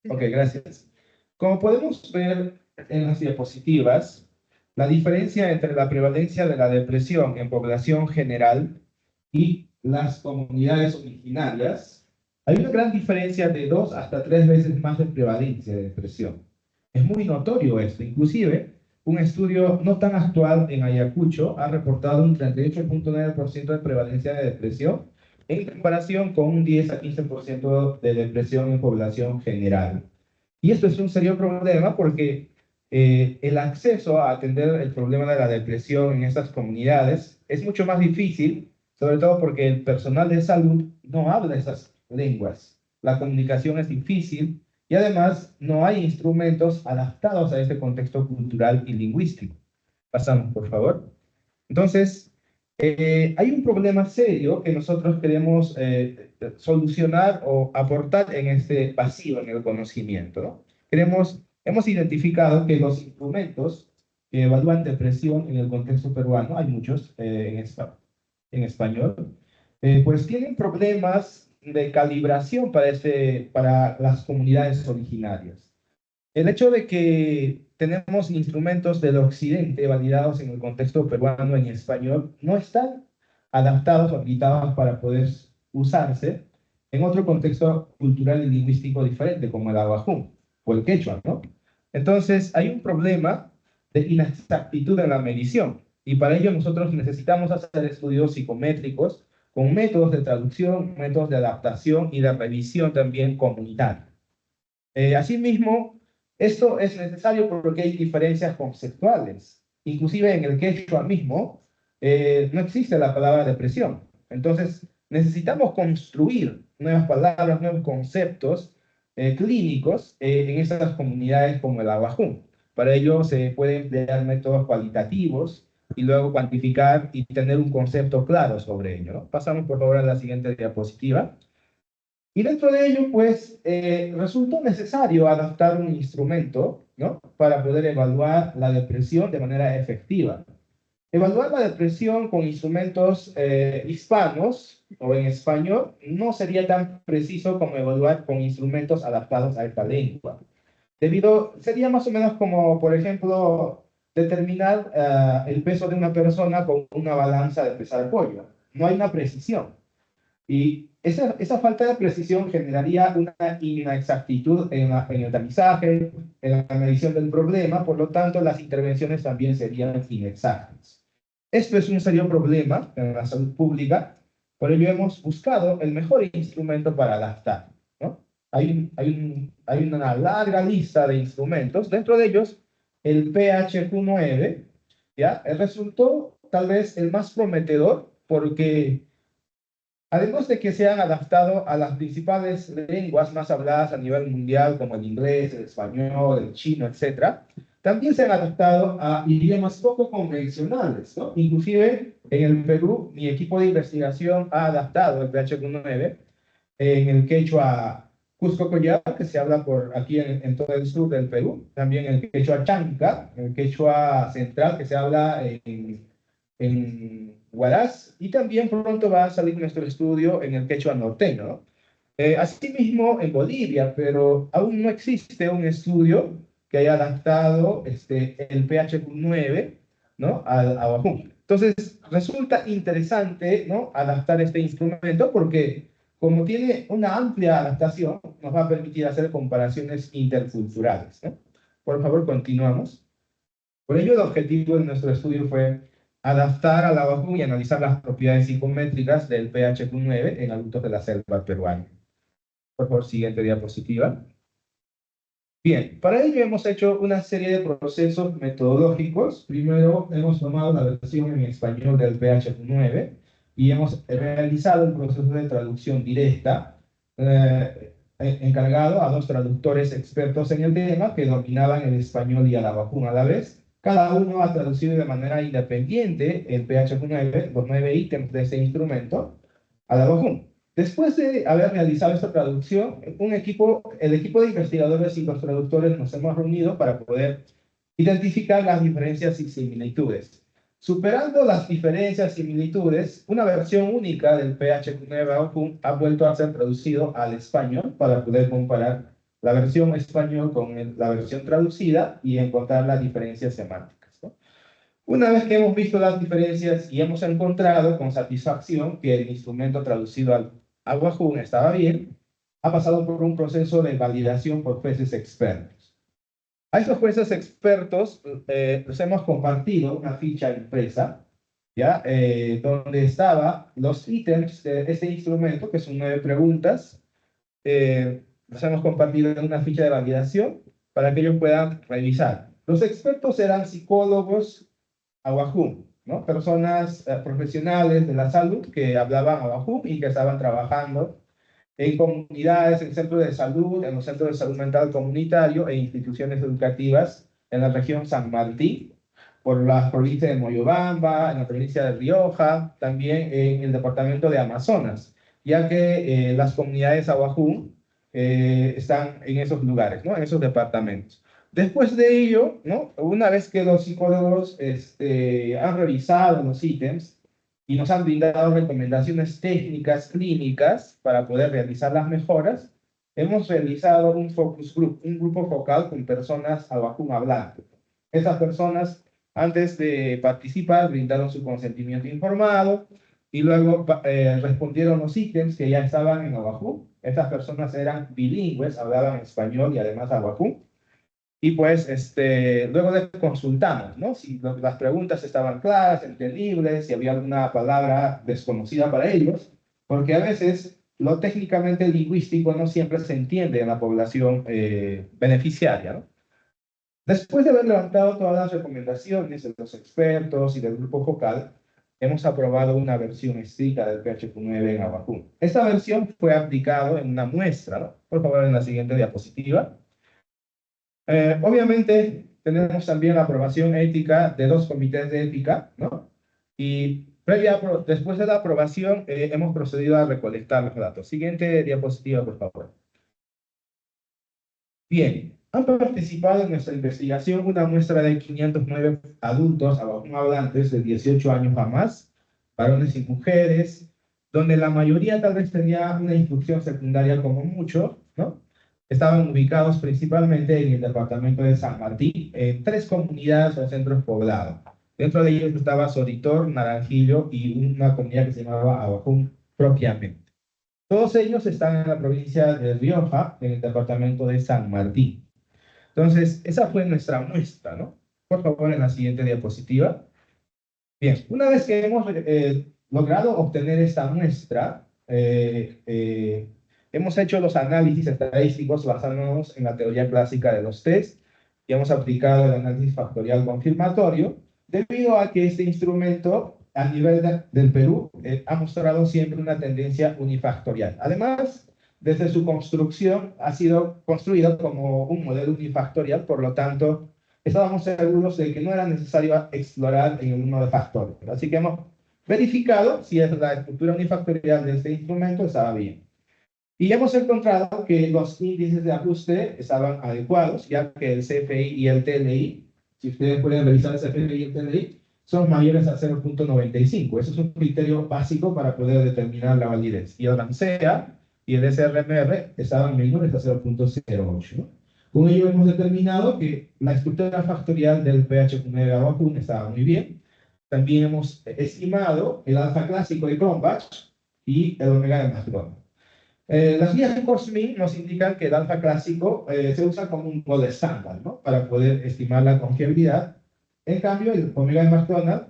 Ok, gracias. Como podemos ver en las diapositivas, la diferencia entre la prevalencia de la depresión en población general y las comunidades originarias, hay una gran diferencia de 2 hasta 3 veces más de prevalencia de depresión. Es muy notorio esto. Inclusive, un estudio no tan actual en Ayacucho ha reportado un 38,9% de prevalencia de depresión en comparación con un 10 a 15% de depresión en población general. Y esto es un serio problema porque el acceso a atender el problema de la depresión en estas comunidades es mucho más difícil, sobre todo porque el personal de salud no habla esas lenguas. La comunicación es difícil y además no hay instrumentos adaptados a este contexto cultural y lingüístico. Pasamos, por favor. Entonces, hay un problema serio que nosotros queremos solucionar o aportar en este vacío en el conocimiento, ¿no? Hemos identificado que los instrumentos que evalúan depresión en el contexto peruano, hay muchos en español, pues tienen problemas de calibración para las comunidades originarias. El hecho de que tenemos instrumentos del occidente validados en el contexto peruano en español no están adaptados o habilitados para poder usarse en otro contexto cultural y lingüístico diferente, como el abajú o el quechua, ¿no? Entonces, hay un problema de inexactitud en la medición y para ello nosotros necesitamos hacer estudios psicométricos con métodos de traducción, métodos de adaptación y de revisión también comunitaria. Asimismo, esto es necesario porque hay diferencias conceptuales. Inclusive en el quechua mismo no existe la palabra depresión. Entonces, necesitamos construir nuevas palabras, nuevos conceptos clínicos en estas comunidades como el Abajú. Para ello se pueden emplear métodos cualitativos y luego cuantificar y tener un concepto claro sobre ello, ¿no? Pasamos por favor a la siguiente diapositiva. Y dentro de ello, pues, resultó necesario adaptar un instrumento, ¿no? Para poder evaluar la depresión de manera efectiva. Evaluar la depresión con instrumentos hispanos o en español no sería tan preciso como evaluar con instrumentos adaptados a esta lengua. Sería más o menos como, por ejemplo, determinar el peso de una persona con una balanza de pesar pollo. No hay una precisión. Y esa falta de precisión generaría una inexactitud en el tamizaje, en la medición del problema, por lo tanto las intervenciones también serían inexactas. Esto es un serio problema en la salud pública, por ello hemos buscado el mejor instrumento para adaptar, ¿no? Hay una larga lista de instrumentos, dentro de ellos el PHQ-9, ¿ya? Resultó tal vez el más prometedor porque además de que se han adaptado a las principales lenguas más habladas a nivel mundial, como el inglés, el español, el chino, etcétera, también se han adaptado a idiomas poco convencionales, ¿no? Inclusive en el Perú, mi equipo de investigación ha adaptado el PHQ-9 en el quechua Cusco Collao, que se habla por aquí en todo el sur del Perú, también el quechua Chanca, el quechua central, que se habla en Huaraz, y también pronto va a salir nuestro estudio en el quechua norteño, ¿no? Asimismo en Bolivia, pero aún no existe un estudio que haya adaptado el PHQ-9, ¿no? A Wahoo. Entonces, resulta interesante, ¿no? Adaptar este instrumento porque como tiene una amplia adaptación, nos va a permitir hacer comparaciones interculturales, ¿no? Por favor, continuamos. Por ello, el objetivo de nuestro estudio fue adaptar a la vacuna y analizar las propiedades psicométricas del PHQ-9 en adultos de la selva peruana. Por favor, siguiente diapositiva. Bien, para ello hemos hecho una serie de procesos metodológicos. Primero, hemos tomado la versión en español del PHQ-9 y hemos realizado el proceso de traducción directa, encargado a 2 traductores expertos en el tema que dominaban el español y a la vacuna a la vez. Cada uno ha traducido de manera independiente el PHQ-9, los 9 ítems de ese instrumento, a la vacuna. Después de haber realizado esta traducción, el equipo de investigadores y los traductores nos hemos reunido para poder identificar las diferencias y similitudes. Superando las diferencias y similitudes, una versión única del PHQ-9 ha vuelto a ser traducido al español para poder comparar la versión español con la versión traducida y encontrar las diferencias semánticas, ¿no? Una vez que hemos visto las diferencias y hemos encontrado con satisfacción que el instrumento traducido al Wahoo estaba bien, ha pasado por un proceso de validación por jueces expertos. A estos jueces expertos les hemos compartido una ficha impresa, ¿ya? Donde estaban los ítems de este instrumento, que son 9 preguntas. Les hemos compartido en una ficha de validación para que ellos puedan revisar. Los expertos eran psicólogos a Wahoo, ¿no? Personas profesionales de la salud que hablaban a Wahoo y que estaban trabajando en comunidades, en centros de salud, en los centros de salud mental comunitario e instituciones educativas en la región San Martín, por la provincia de Moyobamba, en la provincia de Rioja, también en el departamento de Amazonas, ya que las comunidades Awajún están en esos lugares, ¿no? En esos departamentos. Después de ello, ¿no? Una vez que los psicólogos han revisado los ítems, y nos han brindado recomendaciones técnicas clínicas para poder realizar las mejoras, hemos realizado un focus group, un grupo focal con personas Awajún hablantes. Esas personas, antes de participar, brindaron su consentimiento informado y luego respondieron los ítems que ya estaban en Awajún. Estas personas eran bilingües, hablaban español y además Awajún. Y pues luego de consultamos, ¿no? Si las preguntas estaban claras, entendibles, si había alguna palabra desconocida para ellos, porque a veces lo técnicamente lingüístico no siempre se entiende en la población beneficiaria, ¿no? Después de haber levantado todas las recomendaciones de los expertos y del grupo focal, hemos aprobado una versión estricta del PHQ-9 en Awajún. Esta versión fue aplicada en una muestra, ¿no? Por favor, en la siguiente diapositiva. Obviamente, tenemos también la aprobación ética de 2 comités de ética, ¿no? Y después de la aprobación, hemos procedido a recolectar los datos. Siguiente diapositiva, por favor. Bien, han participado en nuestra investigación una muestra de 509 adultos hablantes de 18 años a más, varones y mujeres, donde la mayoría tal vez tenía una instrucción secundaria como mucho, ¿no? Estaban ubicados principalmente en el departamento de San Martín, en 3 comunidades o centros poblados. Dentro de ellos estaba Soritor, Naranjillo y una comunidad que se llamaba Awajún propiamente. Todos ellos están en la provincia de Rioja, en el departamento de San Martín. Entonces, esa fue nuestra muestra, ¿no? Por favor, en la siguiente diapositiva. Bien, una vez que hemos logrado obtener esta muestra, hemos hecho los análisis estadísticos basándonos en la teoría clásica de los test y hemos aplicado el análisis factorial confirmatorio, debido a que este instrumento a nivel del Perú ha mostrado siempre una tendencia unifactorial. Además, desde su construcción ha sido construido como un modelo unifactorial, por lo tanto, estábamos seguros de que no era necesario explorar en el número de factores. Así que hemos verificado si la estructura unifactorial de este instrumento estaba bien. Y hemos encontrado que los índices de ajuste estaban adecuados, ya que el CFI y el TLI, si ustedes pueden revisar el CFI y el TLI, son mayores a 0.95. Eso es un criterio básico para poder determinar la validez. Y el RAMSEA y el SRMR estaban menores a 0.08, ¿no? Con ello hemos determinado que la estructura factorial del PHQ-9 Awajún estaba muy bien. También hemos estimado el alfa clásico de Cronbach y el omega de McDonald. Las guías de Cosmin nos indican que el alfa clásico se usa como un gol estándar, ¿no? Para poder estimar la confiabilidad. En cambio, el omega de McDonald,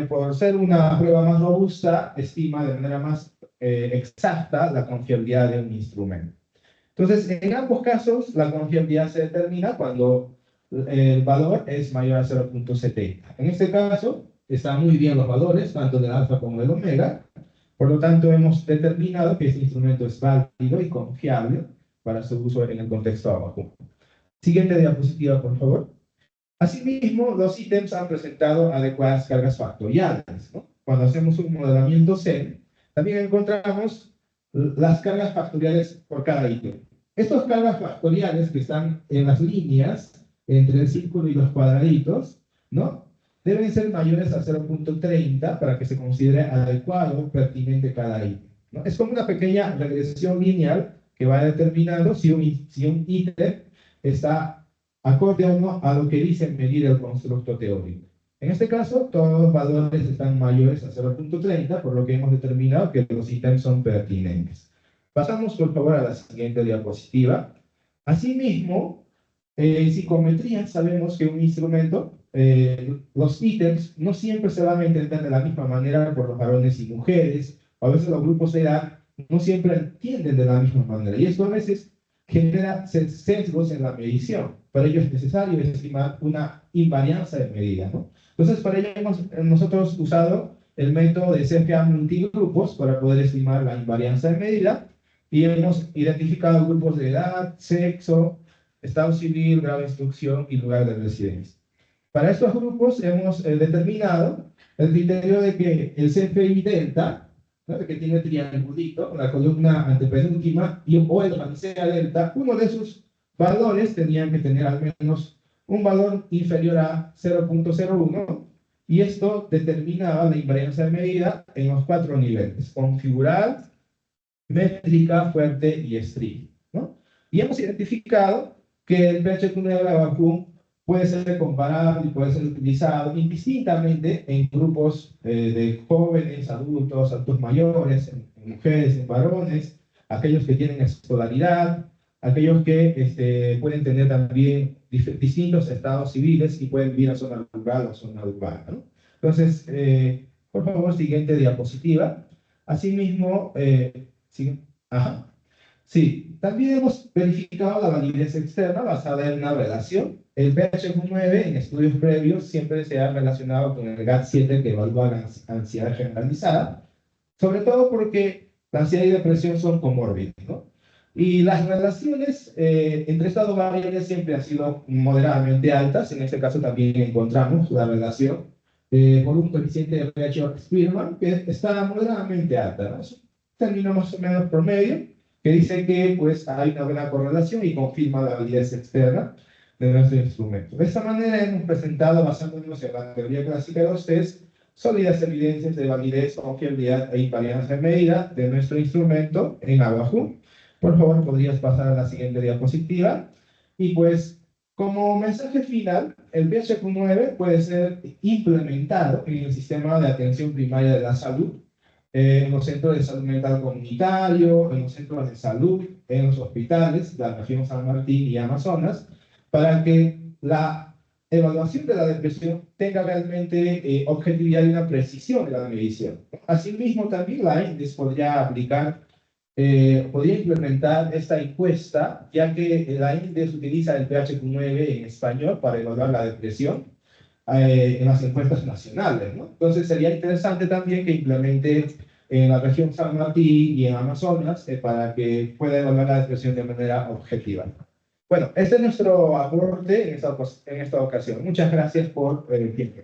por ser una prueba más robusta, estima de manera más exacta la confiabilidad de un instrumento. Entonces, en ambos casos, la confiabilidad se determina cuando el valor es mayor a 0.70. En este caso, están muy bien los valores, tanto del alfa como del omega. Por lo tanto, hemos determinado que este instrumento es válido y confiable para su uso en el contexto abajo. Siguiente diapositiva, por favor. Asimismo, los ítems han presentado adecuadas cargas factoriales, ¿no? Cuando hacemos un modelamiento C, también encontramos las cargas factoriales por cada ítem. Estas cargas factoriales que están en las líneas entre el círculo y los cuadraditos, ¿no? Deben ser mayores a 0.30 para que se considere adecuado, pertinente cada ítem, ¿no? Es como una pequeña regresión lineal que va determinando si un ítem está acorde o no a lo que dice medir el constructo teórico. En este caso, todos los valores están mayores a 0.30, por lo que hemos determinado que los ítems son pertinentes. Pasamos, por favor, a la siguiente diapositiva. Asimismo, en psicometría sabemos que un instrumento, los ítems no siempre se van a entender de la misma manera por los varones y mujeres, o a veces los grupos de edad no siempre entienden de la misma manera, y esto a veces genera sesgos en la medición. Para ello es necesario estimar una invarianza de medida, ¿no? Entonces, para ello hemos nosotros usado el método de CFA multigrupos para poder estimar la invarianza de medida, y hemos identificado grupos de edad, sexo, estado civil, grado de instrucción y lugar de residencia. Para estos grupos hemos determinado el criterio de que el CFI delta, ¿no?, que tiene triangulito, la columna antepenúltima, o el pancea delta, uno de sus valores tenían que tener al menos un valor inferior a 0.01, y esto determinaba la invarianza de medida en los 4 niveles: configural, métrica, fuerte y estricto, ¿no? Y hemos identificado que el PHQ-9 Abacum puede ser comparado y puede ser utilizado indistintamente en grupos de jóvenes, adultos mayores, en mujeres, en varones, aquellos que tienen escolaridad, aquellos que pueden tener también distintos estados civiles y pueden vivir a zona rural o zona urbana, ¿no? Entonces, por favor, siguiente diapositiva. Asimismo, sí, ajá. Sí, también hemos verificado la validez externa basada en una relación. El PHQ-9 en estudios previos siempre se ha relacionado con el GAT-7, que evalúa la ansiedad generalizada, sobre todo porque la ansiedad y depresión son comórbidas, ¿no? Y las relaciones entre estas dos variables siempre han sido moderadamente altas. En este caso también encontramos la relación por un coeficiente de Rayleigh-Spearman que está moderadamente alta, ¿no? Es un término más o menos promedio, que dice que pues, hay una buena correlación y confirma la validez externa de nuestro instrumento. De esta manera hemos presentado, basándonos en la teoría clásica de los test, sólidas evidencias de validez, confiabilidad e invarianza de medida de nuestro instrumento en Abacum. Por favor, podrías pasar a la siguiente diapositiva. Y pues, como mensaje final, el PHQ-9 puede ser implementado en el sistema de atención primaria de la salud, en los centros de salud mental comunitario, en los centros de salud, en los hospitales de la región San Martín y Amazonas, para que la evaluación de la depresión tenga realmente objetividad y una precisión en la medición. Asimismo, también la INDES podría implementar esta encuesta, ya que la INDES utiliza el PHQ-9 en español para evaluar la depresión en las encuestas nacionales, ¿no? Entonces sería interesante también que implemente en la región San Martín y en Amazonas para que pueda evaluar la depresión de manera objetiva. Bueno, este es nuestro aporte en esta ocasión. Muchas gracias por el tiempo.